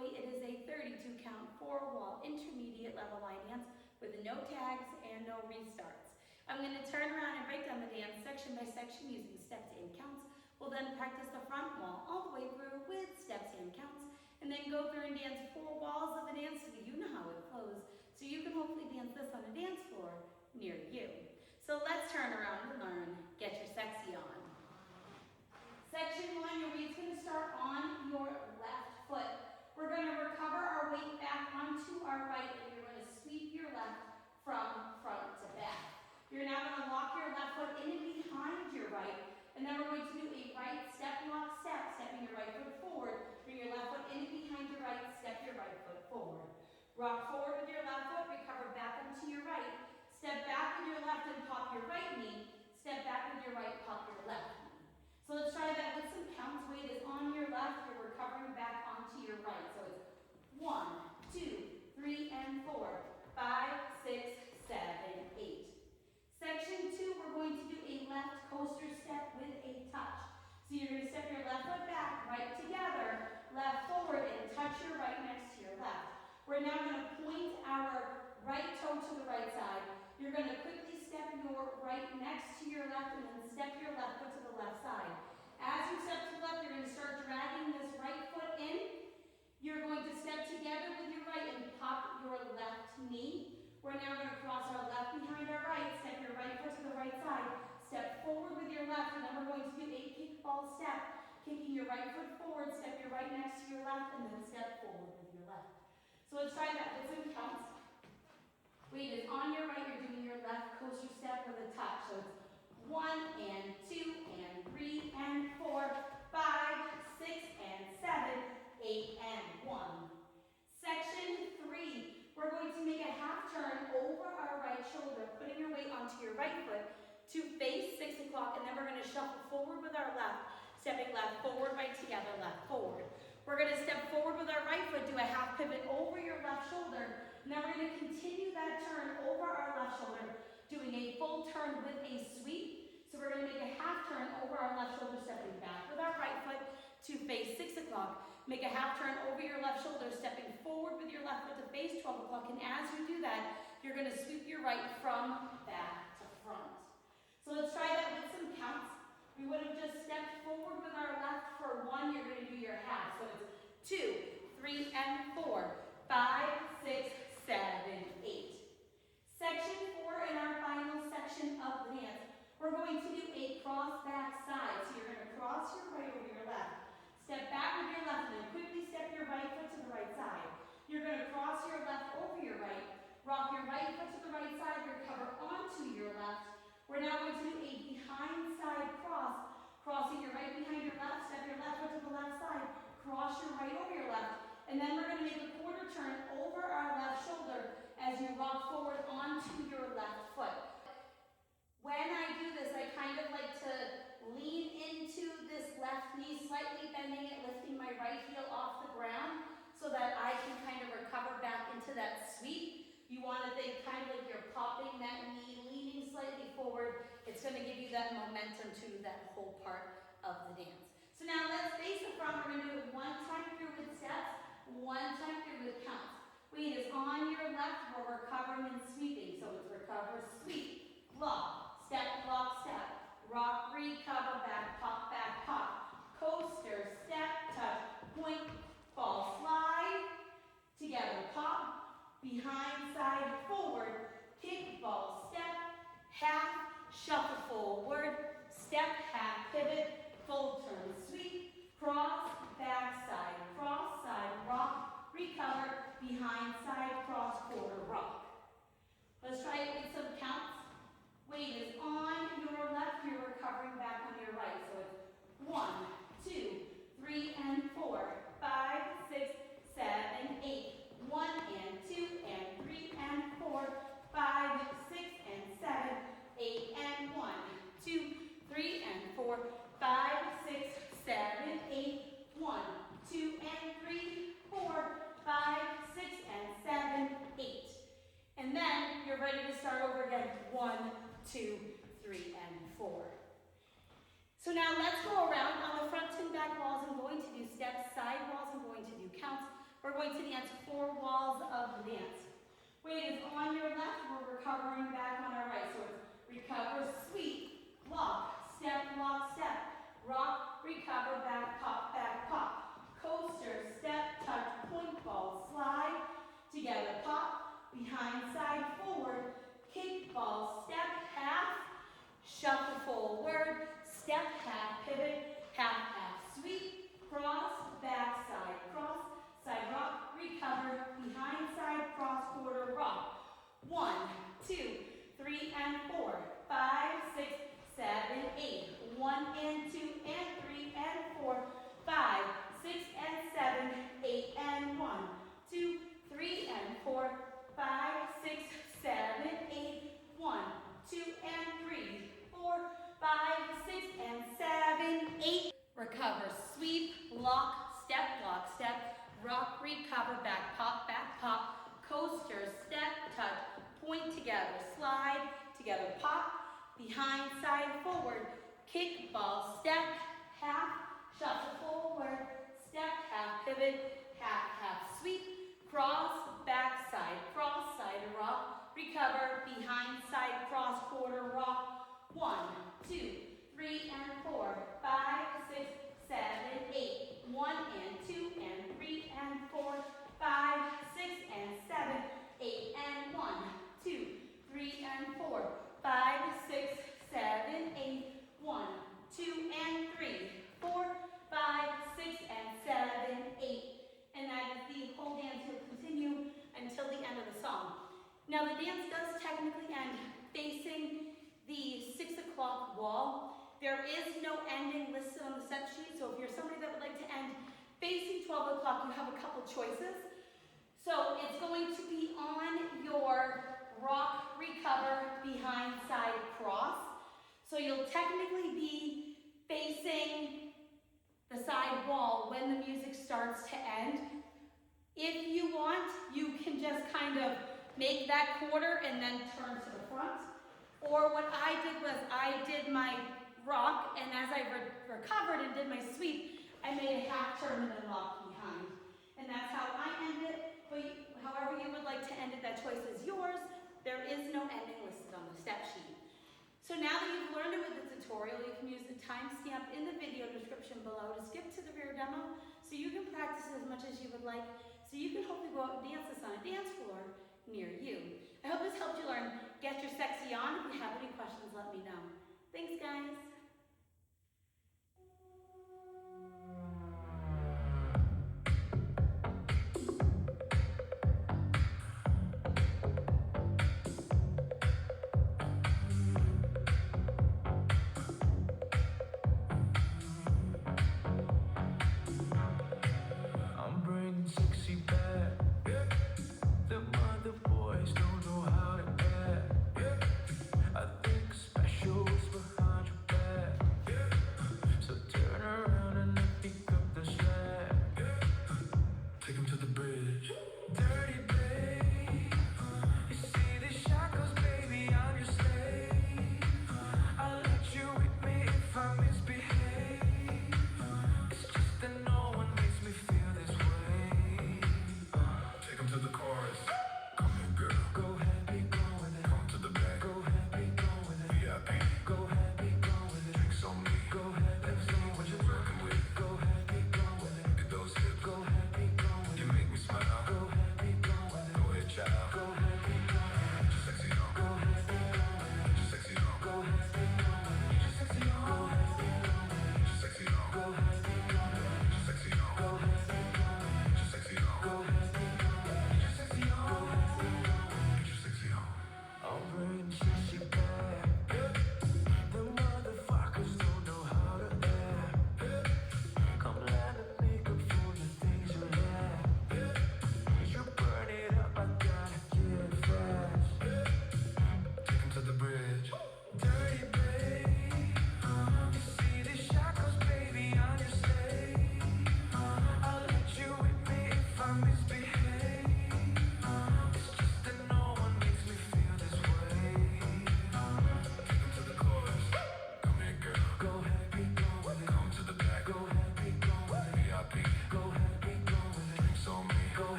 Foye. It is a 32 count, 4-wall, intermediate level line dance with no tags and no restarts. I'm going to turn around and break down the dance section by section using steps and counts. We'll then practice the front wall all the way through with steps and counts, and then go through and dance 4 walls of the dance so that you know how it flows, so you can hopefully dance this on a dance floor near you. So let's turn around and learn. Get your sexy on. Section 1, your weight's going to start on your left foot. We're going to recover our weight back onto our right, and you're going to sweep your left from front to back. You're now going to lock your left foot in and behind your right, and then we're going to do a right step, lock, step, stepping your right foot forward. Bring your left foot in and behind your right, step your right foot forward. Rock forward with your left foot, recover back onto your right. Step back with your left and pop your right knee. Step back with your right, pop your left knee. So let's try that with some counts. Weight is on your left, you're recovering back onto your right. So it's 1, 2, 3, and 4, 5, 6, 7, 8. Section 2, we're going to do a left coaster step with a touch. So you're going to step your left foot back, right together, left forward, and touch your right next to your left. We're now going to point our right toe to the right side. You're going to quickly step your right next to your left and then step your left foot to the left side. As you step to the left, you're going to start dragging this right foot in. You're going to step together with your right and pop your left knee. We're now going to cross our left behind our right, step your right foot to the right side, step forward with your left, and then we're going to do a kickball step, kicking your right foot forward, step your right next to your left, and then step forward with your left. So let's try that with some counts. Weight is on your right, you're doing your left coaster step with a touch. So it's 1 and 2 and 3 and 4, 5, 6 and 7, 8 and 1. Section 3, we're going to make a half turn over our right shoulder, putting your weight onto your right foot to face 6 o'clock, and then we're going to shuffle forward with our left, stepping left forward, right together, left forward. We're going to step forward with our right foot, do a half pivot over your left shoulder, and then we're going to continue that turn over our left shoulder, doing a full turn with a sweep. So we're going to make a half turn over our left shoulder, stepping back with our right foot to face 6 o'clock. Make a half turn over your left shoulder, stepping forward with your left foot to face 12 o'clock. And as you do that, you're going to sweep your right from back to front. So let's try that with some counts. We would have just stepped forward with our left for 1. You're going to do your half. So it's 2, 3, and 4, 5, 6, 7, 8. Section 4 in our final section of the dance. We're going to do a cross back side. So you're going to cross your right over your left. Step back with your left and then quickly step your right foot to the right side. You're going to cross your left over your right. Rock your right foot to the right side. Recover onto your left. We're now going to do a behind side cross. Crossing your right behind your left. Step your left foot to the left side. Cross your right over your left. And then we're going to make a quarter turn over our left shoulder as you rock forward onto your left foot. When I do this, I kind of like to lean into this left knee, slightly bending it, lifting my right heel off the ground so that I can kind of recover back into that sweep. You want to think kind of like you're popping that knee, leaning slightly forward. It's going to give you that momentum to that whole part of the dance. So now let's face the front. We're going to do it 1 time through with steps, 1 time through with counts. Weight is on your left, we're recovering and sweeping. So it's recover, sweep, lock, step, rock, recover, back, pop, coaster, step, touch, point, fall, slide, together, pop, behind, side, forward, kick, ball, step, half, shuffle forward, step, half, pivot, full turn, sweep, cross, back, side, rock, recover, behind, side, cross, quarter, rock. Let's try it with some counts. Weight is on your left, you're recovering back on your right. So it's 1, 2, 3, and 4, 5, 6, 7, 8. 1 and 2 and 3 and 4, 5, 6, and 7, 8 and 1, 2, 3, and 4, 5, 6, 7, 8. 1, 2, and 3, 4, 5, 6, and 7, 8. And then you're ready to start over again. 1, 2, 3, and 4. So now let's go around on the front and back walls. I'm going to do steps, side walls. I'm going to do counts. We're we're going to dance 4 walls of the dance. Weight is on your left, we're recovering back on our right. So it's recover, sweep, lock, step, rock, recover, back, pop. Coaster, step, touch, point ball, slide, together, pop, behind, side, forward, kick ball, step, half, shuffle forward, step, half, pivot, half, sweep, cross, back, side rock, recover, behind, side, cross, quarter, rock. 1, 2, 3, and 4, 5, 6, 7, 8. 1 and 2 and 3 and 4, 5, 6 and 7, 8 and 1, 2, 3 and 4, 5, 6, 7, 8, 1, 2 and 3, 4, 5, 6 and 7, 8. Recover, sweep, lock, step, rock, recover, back, pop, coaster, step, touch, point together, slide, together, pop, behind, side, forward, kick ball, step, half, shuffle forward, step, half, pivot, half, sweep, cross, back, side, rock, recover, behind, side, cross, quarter, rock. 1, 2, 3 and 4, 5, 6, 7, 8. 1 and 2 and 3 and 4, 5, 6 and 7, 8 and 1, 2, 3 and 4, 5, 6, 7, 8, 1, 2 and 3, 4, 5, 6 and 7, 8. And that is the whole dance. Will continue until the end of the song. Now the dance does technically end facing the 6 o'clock wall. There is no ending listed on the set sheet, so if you're somebody that would like to end facing 12 o'clock, you have a couple choices. So it's going to be on your rock, recover, behind, side, cross. So you'll technically be facing the side wall when the music starts to end. If you want, you can just kind of make that quarter and then turn to the front. Or what I did was I did my rock, and as I recovered and did my sweep, I made a half turn and then locked behind. And that's how I end it. But however you would like to end it, that choice is yours. There is no ending listed on the step sheet. So now that you've learned it with the tutorial, you can use the timestamp in the video description below to skip to the rear demo so you can practice as much as you would like, so you can hopefully go out and dance this on a dance floor near you. I hope this helped you learn Get Your Sexy On. If you have any questions, let me know. Thanks, guys. I'm bringing sexy back. Yeah. The mother boys don't know how to act. Yeah. I think special's behind your back. Yeah. So turn around and pick up the slack. Yeah. Take 'em to the bed.